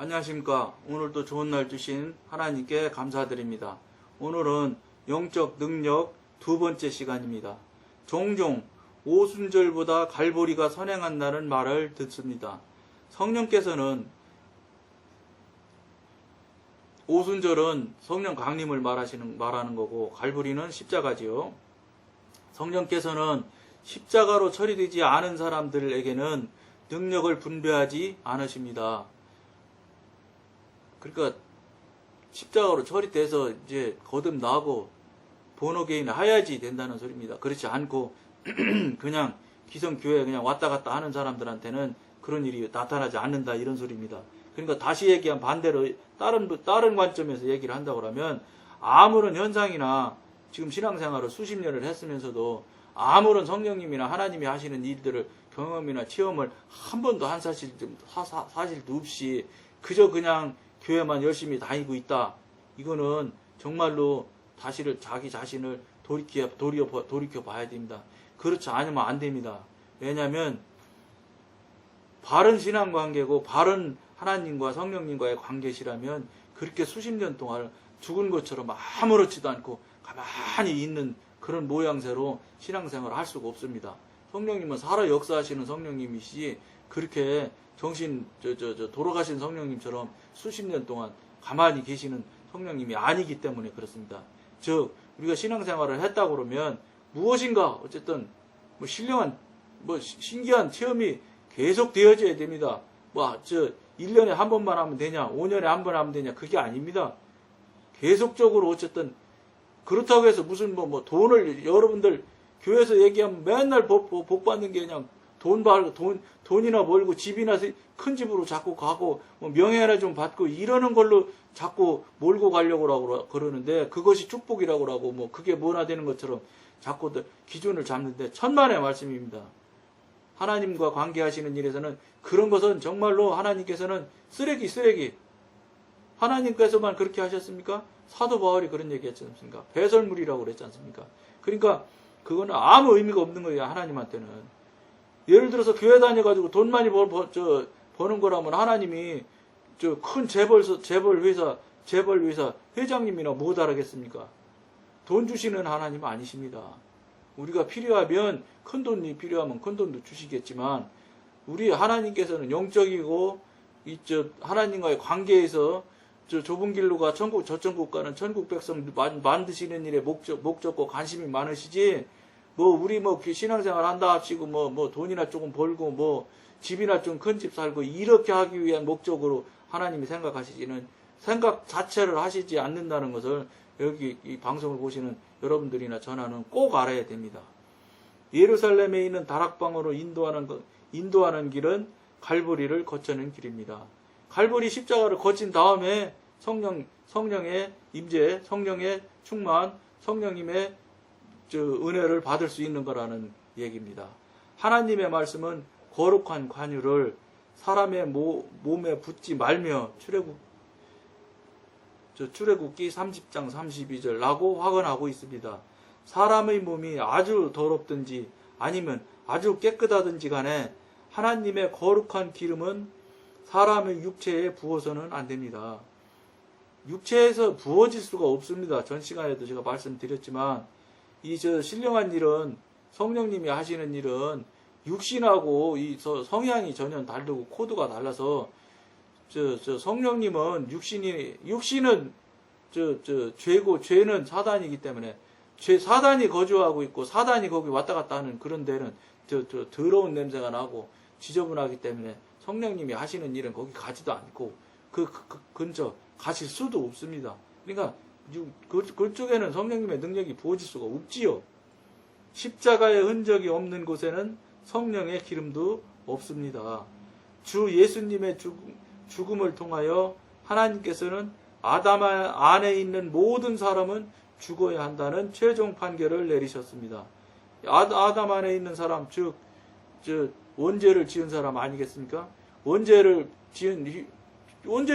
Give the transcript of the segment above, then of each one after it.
안녕하십니까. 오늘도 좋은 날 주신 하나님께 감사드립니다. 오늘은 영적 능력 두 번째 시간입니다. 종종 오순절보다 갈보리가 선행한다는 말을 듣습니다. 성령께서는 오순절은 성령 강림을 말하는 거고 갈보리는 십자가지요. 성령께서는 십자가로 처리되지 않은 사람들에게는 능력을 분배하지 않으십니다. 그러니까 십자가로 처리돼서 이제 거듭나고 본어게인 하야지 된다는 소리입니다. 그렇지 않고 그냥 기성교회 그냥 왔다 갔다 하는 사람들한테는 그런 일이 나타나지 않는다 이런 소리입니다. 그러니까 다시 얘기한 반대로 다른 관점에서 얘기를 한다고 하면 아무런 현상이나 지금 신앙생활을 수십 년을 했으면서도 아무런 성령님이나 하나님이 하시는 일들을 경험이나 체험을 한 번도 한 사실도 없이 그저 그냥 교회만 열심히 다니고 있다. 이거는 정말로 자기 자신을 돌이켜 봐야 됩니다. 그렇지 않으면 안 됩니다. 왜냐하면 바른 신앙관계고 바른 하나님과 성령님과의 관계시라면 그렇게 수십 년 동안 죽은 것처럼 아무렇지도 않고 가만히 있는 그런 모양새로 신앙생활을 할 수가 없습니다. 성령님은 살아 역사하시는 성령님이시지 그렇게 돌아가신 성령님처럼 수십 년 동안 가만히 계시는 성령님이 아니기 때문에 그렇습니다. 즉, 우리가 신앙생활을 했다고 그러면 무엇인가 어쨌든 신기한 체험이 계속 되어져야 됩니다. 1년에 한 번만 하면 되냐, 5년에 한 번 하면 되냐, 그게 아닙니다. 계속적으로 어쨌든 그렇다고 해서 무슨 돈을 여러분들 교회에서 얘기하면 맨날 복 받는 게 그냥 돈이나 벌고 집이나 큰 집으로 자꾸 가고 명예나 좀 받고 이러는 걸로 자꾸 몰고 가려고 그러는데 그것이 축복이라고 하고 그게 뭐나 되는 것처럼 자꾸 기준을 잡는데 천만의 말씀입니다. 하나님과 관계하시는 일에서는 그런 것은 정말로 하나님께서는 쓰레기 하나님께서만 그렇게 하셨습니까? 사도 바울이 그런 얘기 했지 않습니까? 배설물이라고 그랬지 않습니까? 그러니까 그거는 아무 의미가 없는 거예요. 하나님한테는. 예를 들어서 교회 다녀가지고 돈 많이 버는 거라면 하나님이 큰 재벌 회사 회장님이나 못 알아겠습니까? 돈 주시는 하나님 아니십니다. 우리가 필요하면 큰 돈이 필요하면 큰 돈도 주시겠지만 우리 하나님께서는 영적이고 하나님과의 관계에서 좁은 길로 가 저천국 가는 천국 백성 만드시는 일에 목적과 관심이 많으시지 우리 신앙생활 한다 합시고 돈이나 조금 벌고 집이나 좀 큰 집 살고 이렇게 하기 위한 목적으로 하나님이 생각하시지는 생각 자체를 하시지 않는다는 것을 여기 이 방송을 보시는 여러분들이나 저나는 꼭 알아야 됩니다. 예루살렘에 있는 다락방으로 인도하는 길은 갈보리를 거쳐는 길입니다. 갈보리 십자가를 거친 다음에 성령의 임재, 성령의 충만, 성령님의 은혜를 받을 수 있는 거라는 얘기입니다. 하나님의 말씀은 거룩한 관유를 사람의 몸에 붙지 말며 출애굽기 30장 32절라고 확언하고 있습니다. 사람의 몸이 아주 더럽든지 아니면 아주 깨끗하든지 간에 하나님의 거룩한 기름은 사람의 육체에 부어서는 안 됩니다. 육체에서 부어질 수가 없습니다. 전 시간에도 제가 말씀드렸지만 신령한 일은 성령님이 하시는 일은 육신하고 성향이 전혀 다르고 코드가 달라서 성령님은 육신은 죄고 죄는 사단이기 때문에 사단이 거주하고 있고 사단이 거기 왔다 갔다 하는 그런 데는 더러운 냄새가 나고 지저분하기 때문에 성령님이 하시는 일은 거기 가지도 않고 그 근처 가실 수도 없습니다. 그러니까 그쪽에는 성령님의 능력이 부어질 수가 없지요. 십자가의 흔적이 없는 곳에는 성령의 기름도 없습니다. 주 예수님의 죽음을 통하여 하나님께서는 아담 안에 있는 모든 사람은 죽어야 한다는 최종 판결을 내리셨습니다. 아담 안에 있는 사람, 즉 원죄를 지은 사람 아니겠습니까? 원죄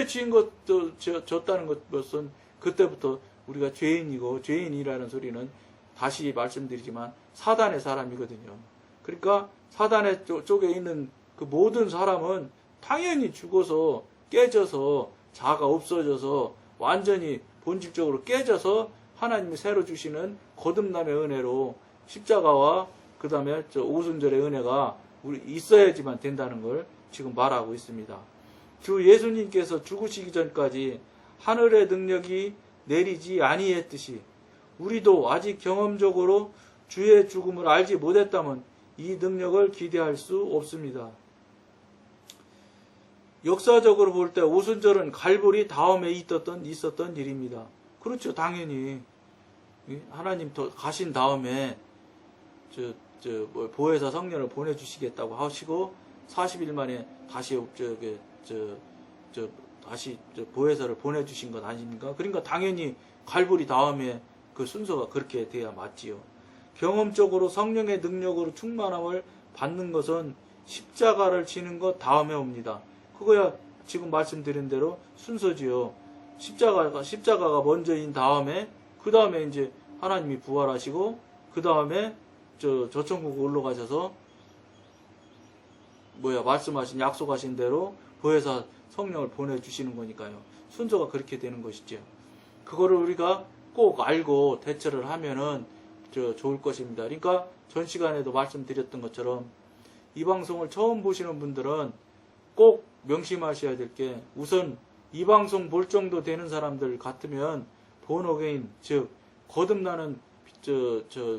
지은 것도 졌다는 것은 그때부터 우리가 죄인이라는 소리는 다시 말씀드리지만 사단의 사람이거든요. 그러니까 사단의 쪽에 있는 그 모든 사람은 당연히 죽어서 깨져서 자아가 없어져서 완전히 본질적으로 깨져서 하나님이 새로 주시는 거듭남의 은혜로 십자가와 그 다음에 오순절의 은혜가 우리 있어야지만 된다는 걸 지금 말하고 있습니다. 주 예수님께서 죽으시기 전까지 하늘의 능력이 내리지 아니했듯이 우리도 아직 경험적으로 주의 죽음을 알지 못했다면 이 능력을 기대할 수 없습니다. 역사적으로 볼 때 오순절은 갈보리 다음에 있었던 일입니다. 그렇죠. 당연히 하나님 가신 다음에 보혜사 성령을 보내주시겠다고 하시고 40일 만에 다시 다시 보혜사를 보내주신 것 아닙니까? 그러니까 당연히 갈보리 다음에 그 순서가 그렇게 돼야 맞지요. 경험적으로 성령의 능력으로 충만함을 받는 것은 십자가를 지는 것 다음에 옵니다. 그거야 지금 말씀드린 대로 순서지요. 십자가가 먼저인 다음에 그 다음에 이제 하나님이 부활하시고 그 다음에 저 천국 올라가셔서 말씀하신 약속하신 대로 보혜사 성령을 보내주시는 거니까요. 순서가 그렇게 되는 것이죠. 그거를 우리가 꼭 알고 대처를 하면은 좋을 것입니다. 그러니까 전 시간에도 말씀드렸던 것처럼 이 방송을 처음 보시는 분들은 꼭 명심하셔야 될 게 우선 이 방송 볼 정도 되는 사람들 같으면 본어게인 즉 거듭나는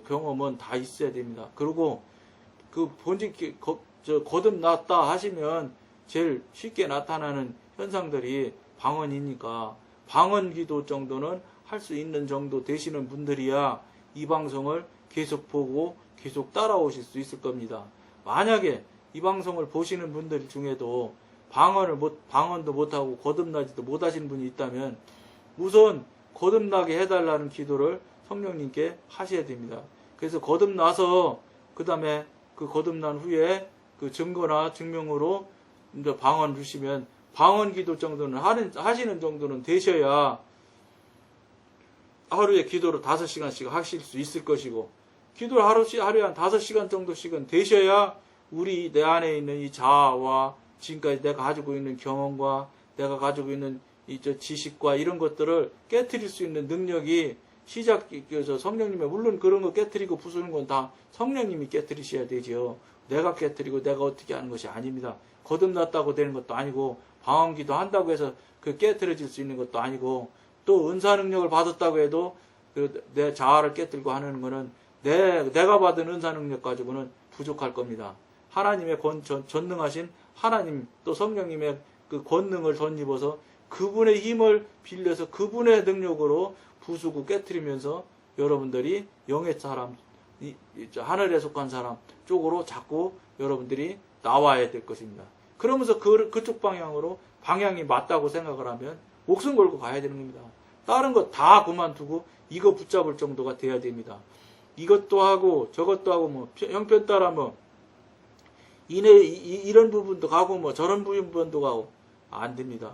경험은 다 있어야 됩니다. 그리고 그 거듭났다 하시면 제일 쉽게 나타나는 현상들이 방언이니까 방언 기도 정도는 할 수 있는 정도 되시는 분들이야 이 방송을 계속 보고 계속 따라오실 수 있을 겁니다. 만약에 이 방송을 보시는 분들 중에도 방언도 못하고 거듭나지도 못하시는 분이 있다면 우선 거듭나게 해달라는 기도를 성령님께 하셔야 됩니다. 그래서 거듭나서 그 다음에 그 거듭난 후에 그 증거나 증명으로 이제 방언 주시면 방언 기도 정도는 하시는 정도는 되셔야 하루에 기도를 5시간씩 하실 수 있을 것이고 기도를 하루에 한 5시간 정도씩은 되셔야 내 안에 있는 이 자아와 지금까지 내가 가지고 있는 경험과 내가 가지고 있는 이 지식과 이런 것들을 깨트릴 수 있는 능력이 성령님의 물론 그런 거 깨트리고 부수는 건 다 성령님이 깨트리셔야 되죠. 내가 깨트리고 내가 어떻게 하는 것이 아닙니다. 거듭났다고 되는 것도 아니고 방언기도 한다고 해서 그 깨트려질 수 있는 것도 아니고 또 은사 능력을 받았다고 해도 내 자아를 깨뜨리고 하는 거는 내가 받은 은사 능력 가지고는 부족할 겁니다. 하나님의 전능하신 하나님 또 성령님의 그 권능을 덧입어서 그분의 힘을 빌려서 그분의 능력으로 부수고 깨뜨리면서 여러분들이 영의 사람, 하늘에 속한 사람 쪽으로 자꾸 여러분들이 나와야 될 것입니다. 그러면서 그쪽 방향이 맞다고 생각을 하면 목숨 걸고 가야 되는 겁니다. 다른 거 다 그만두고 이거 붙잡을 정도가 돼야 됩니다. 이것도 하고 저것도 하고 형편 따라 이런 부분도 가고 저런 부분도 가고 안 됩니다.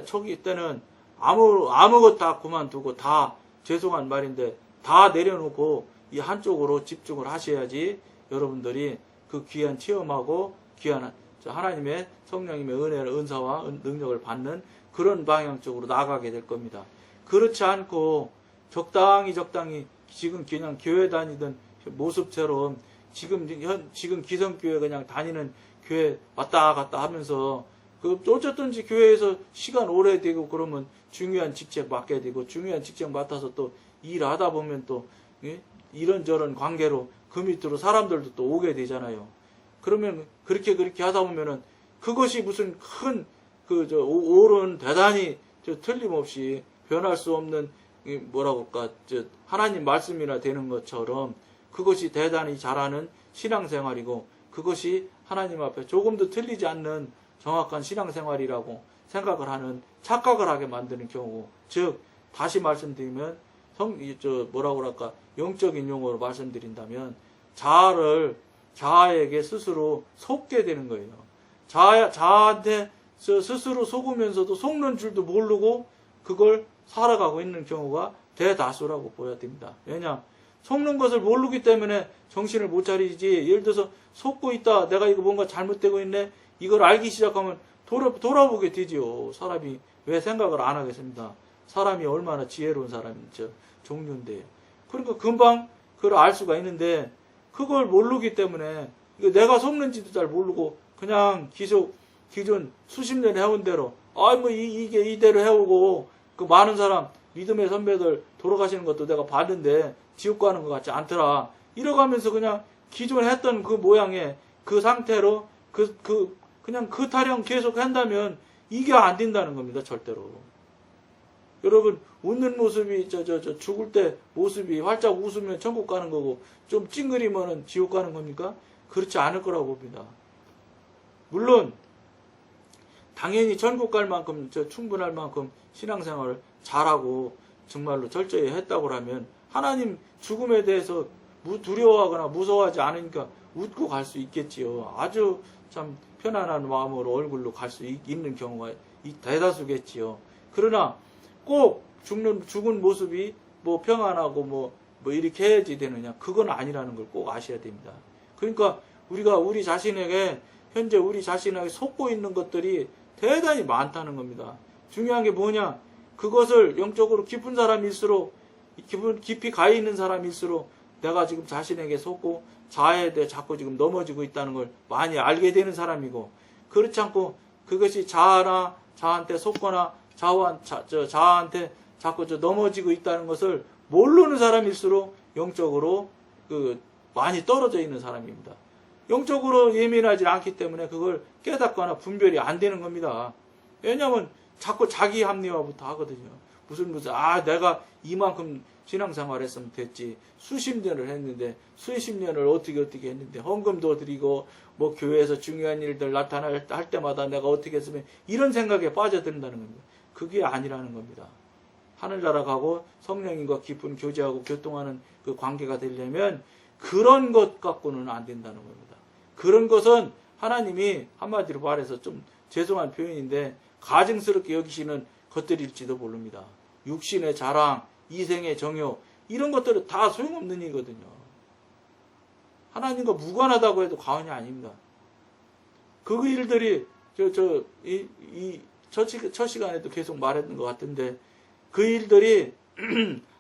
초기 때는 아무것 다 그만두고 다 죄송한 말인데 다 내려놓고 이 한쪽으로 집중을 하셔야지 여러분들이 그 귀한 체험하고 귀한 하나님의 성령님의 은사와 능력을 받는 그런 방향 쪽으로 나가게 될 겁니다. 그렇지 않고 적당히 지금 그냥 교회 다니던 모습처럼 지금 기성교회 그냥 다니는 교회 왔다 갔다 하면서 어쨌든지 교회에서 시간 오래 되고 그러면 중요한 직책 맡게 되고 중요한 직책 맡아서 또 일하다 보면 또 이런저런 관계로 그 밑으로 사람들도 또 오게 되잖아요. 그러면 그렇게 하다 보면은 그것이 무슨 큰 옳은 대단히 틀림없이 변할 수 없는 하나님 말씀이나 되는 것처럼 그것이 대단히 잘하는 신앙생활이고 그것이 하나님 앞에 조금도 틀리지 않는 정확한 신앙생활이라고 생각을 하는 착각을 하게 만드는 경우 즉 다시 말씀드리면 영적인 용어로 말씀드린다면 자아에게 스스로 속게 되는 거예요. 자아한테 스스로 속으면서도 속는 줄도 모르고 그걸 살아가고 있는 경우가 대다수라고 보여야 됩니다. 왜냐? 속는 것을 모르기 때문에 정신을 못 차리지. 예를 들어서 속고 있다. 내가 이거 뭔가 잘못되고 있네. 이걸 알기 시작하면 돌아보게 되지요. 사람이 왜 생각을 안 하겠습니다. 사람이 얼마나 지혜로운 사람이죠. 종류인데. 그러니까 금방 그걸 알 수가 있는데 그걸 모르기 때문에 내가 속는지도 잘 모르고 그냥 기존 수십 년 해온 대로 이게 이대로 해오고 그 많은 사람 믿음의 선배들 돌아가시는 것도 내가 봤는데 지옥 가는 것 같지 않더라. 이러가면서 그냥 기존 했던 그 모양의 그 상태로 그냥 그 타령 계속 한다면 이게 안 된다는 겁니다. 절대로. 여러분 웃는 모습이 죽을 때 모습이 활짝 웃으면 천국 가는 거고 좀 찡그리면은 지옥 가는 겁니까? 그렇지 않을 거라고 봅니다. 물론 당연히 천국 갈 만큼 충분할 만큼 신앙생활을 잘하고 정말로 철저히 했다고 하면 하나님 죽음에 대해서 두려워하거나 무서워하지 않으니까 웃고 갈 수 있겠지요. 아주 참 편안한 마음으로 얼굴로 갈 수 있는 경우가 대다수겠지요. 그러나 꼭 죽은 모습이 평안하고 뭐 이렇게 해야지 되느냐, 그건 아니라는 걸 꼭 아셔야 됩니다. 그러니까 우리가 우리 자신에게 현재 우리 자신에게 속고 있는 것들이 대단히 많다는 겁니다. 중요한 게 뭐냐, 그것을 영적으로 깊은 사람일수록, 깊이 가 있는 사람일수록 내가 지금 자신에게 속고 자아에 대해 자꾸 지금 넘어지고 있다는 걸 많이 알게 되는 사람이고, 그렇지 않고 그것이 자아한테 속거나 자아한테 자꾸 넘어지고 있다는 것을 모르는 사람일수록 영적으로 많이 떨어져 있는 사람입니다. 영적으로 예민하지 않기 때문에 그걸 깨닫거나 분별이 안 되는 겁니다. 왜냐하면 자꾸 자기 합리화부터 하거든요. 내가 이만큼 신앙생활 했으면 됐지. 수십 년을 했는데, 수십 년을 어떻게 했는데, 헌금도 드리고, 교회에서 중요한 일들 나타날 때마다 내가 어떻게 했으면, 이런 생각에 빠져든다는 겁니다. 그게 아니라는 겁니다. 하늘나라 가고 성령님과 깊은 교제하고 교통하는 그 관계가 되려면 그런 것 갖고는 안 된다는 겁니다. 그런 것은 하나님이 한마디로 말해서 좀 죄송한 표현인데 가증스럽게 여기시는 것들일지도 모릅니다. 육신의 자랑, 이생의 정욕, 이런 것들은 다 소용없는 일이거든요. 하나님과 무관하다고 해도 과언이 아닙니다. 그 일들이 첫 시간에도 계속 말했던 것 같은데, 그 일들이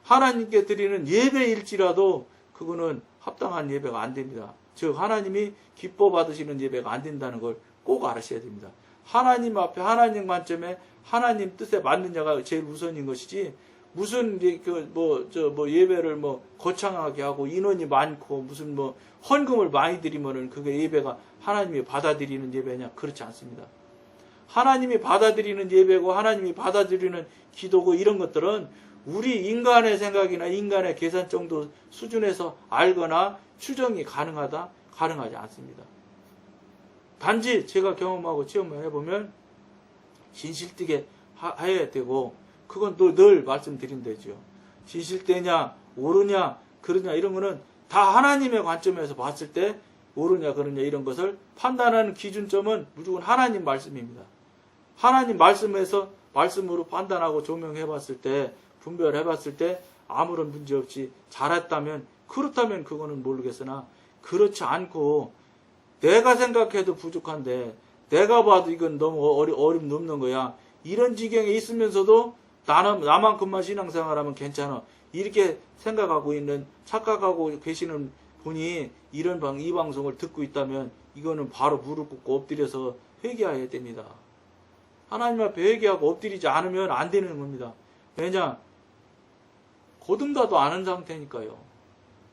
하나님께 드리는 예배일지라도 그거는 합당한 예배가 안 됩니다. 즉 하나님이 기뻐 받으시는 예배가 안 된다는 걸 꼭 알으셔야 됩니다. 하나님 앞에 하나님 관점에 하나님 뜻에 맞는 자가 제일 우선인 것이지, 무슨 예배를 거창하게 하고 인원이 많고 무슨 헌금을 많이 드리면은 그게 예배가 하나님이 받아들이는 예배냐? 그렇지 않습니다. 하나님이 받아들이는 예배고 하나님이 받아들이는 기도고 이런 것들은 우리 인간의 생각이나 인간의 계산 정도 수준에서 알거나 추정이 가능하지 않습니다. 단지 제가 경험하고 체험을 해보면 진실되게 해야 되고, 그건 늘 말씀드린 되죠. 진실되냐 옳으냐 그러냐 이런 거는 다 하나님의 관점에서 봤을 때 옳으냐 그러냐 이런 것을 판단하는 기준점은 무조건 하나님 말씀입니다. 하나님 말씀으로 판단하고 조명해봤을 때, 분별해봤을 때 아무런 문제 없이 잘했다면, 그렇다면 그거는 모르겠으나, 그렇지 않고 내가 생각해도 부족한데 내가 봐도 이건 너무 어림 넘는 거야, 이런 지경에 있으면서도 나만큼만 신앙생활하면 괜찮아, 이렇게 생각하고 있는, 착각하고 계시는 분이 이 방송을 듣고 있다면 이거는 바로 무릎 꿇고 엎드려서 회개해야 됩니다. 하나님 앞에 회개하고 엎드리지 않으면 안 되는 겁니다. 왜냐? 거듭나도 않은 상태니까요.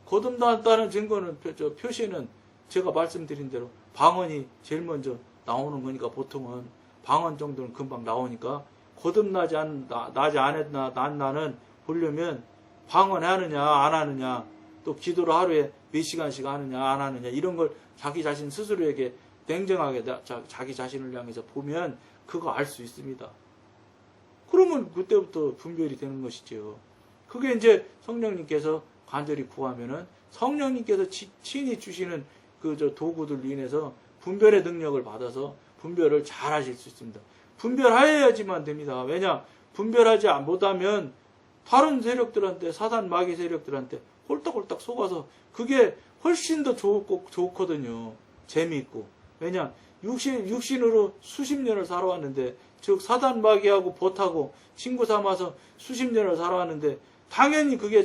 거듭났다는 증거는, 표시는 제가 말씀드린 대로 방언이 제일 먼저 나오는 거니까, 보통은 방언 정도는 금방 나오니까, 거듭나지 않았나 나는 보려면 방언하느냐 안 하느냐, 또 기도를 하루에 몇 시간씩 하느냐 안 하느냐, 이런 걸 자기 자신 스스로에게 냉정하게 자기 자신을 향해서 보면 그거 알 수 있습니다. 그러면 그때부터 분별이 되는 것이죠. 그게 이제 성령님께서 간절히 구하면은 성령님께서 친히 주시는 도구들로 인해서 분별의 능력을 받아서 분별을 잘 하실 수 있습니다. 분별하여야지만 됩니다. 왜냐? 분별하지 못하면 다른 세력들한테, 사단 마귀 세력들한테 홀딱홀딱 속아서 그게 훨씬 더 좋거든요. 재미있고. 왜냐? 육신으로 수십 년을 살아왔는데, 즉 사단마귀하고 보타고 친구 삼아서 수십 년을 살아왔는데 당연히 그게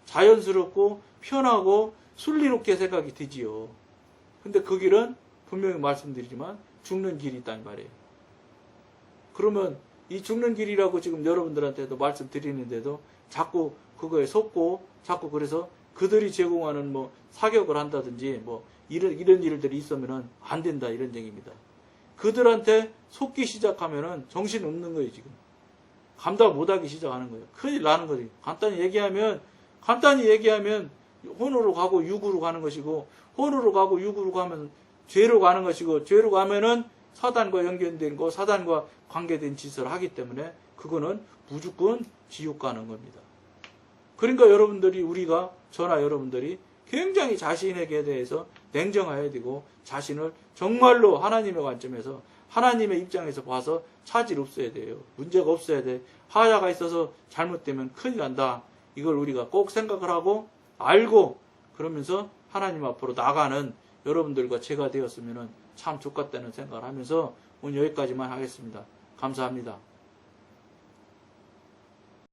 자연스럽고 편하고 순리롭게 생각이 되지요. 근데 그 길은 분명히 말씀드리지만 죽는 길이 있단 말이에요. 그러면 이 죽는 길이라고 지금 여러분들한테도 말씀드리는데도 자꾸 그거에 속고 자꾸 그래서 그들이 제공하는 뭐 사격을 한다든지 뭐 이런 일들이 있으면은 안 된다 이런 얘기입니다. 그들한테 속기 시작하면은 정신 없는 거예요, 지금. 감당 못하기 시작하는 거예요. 큰일 나는 거지. 간단히 얘기하면 혼으로 가고 육으로 가는 것이고, 혼으로 가고 육으로 가면 죄로 가는 것이고, 죄로 가면은 사단과 연결된 거, 사단과 관계된 짓을 하기 때문에 그거는 무조건 지옥 가는 겁니다. 그러니까 저나 여러분들이 굉장히 자신에게 대해서 냉정해야 되고, 자신을 정말로 하나님의 관점에서, 하나님의 입장에서 봐서 차질 없어야 돼요. 문제가 없어야 돼. 하자가 있어서 잘못되면 큰일 난다. 이걸 우리가 꼭 생각을 하고, 알고, 그러면서 하나님 앞으로 나가는 여러분들과 제가 되었으면 참 좋겠다는 생각을 하면서 오늘 여기까지만 하겠습니다. 감사합니다.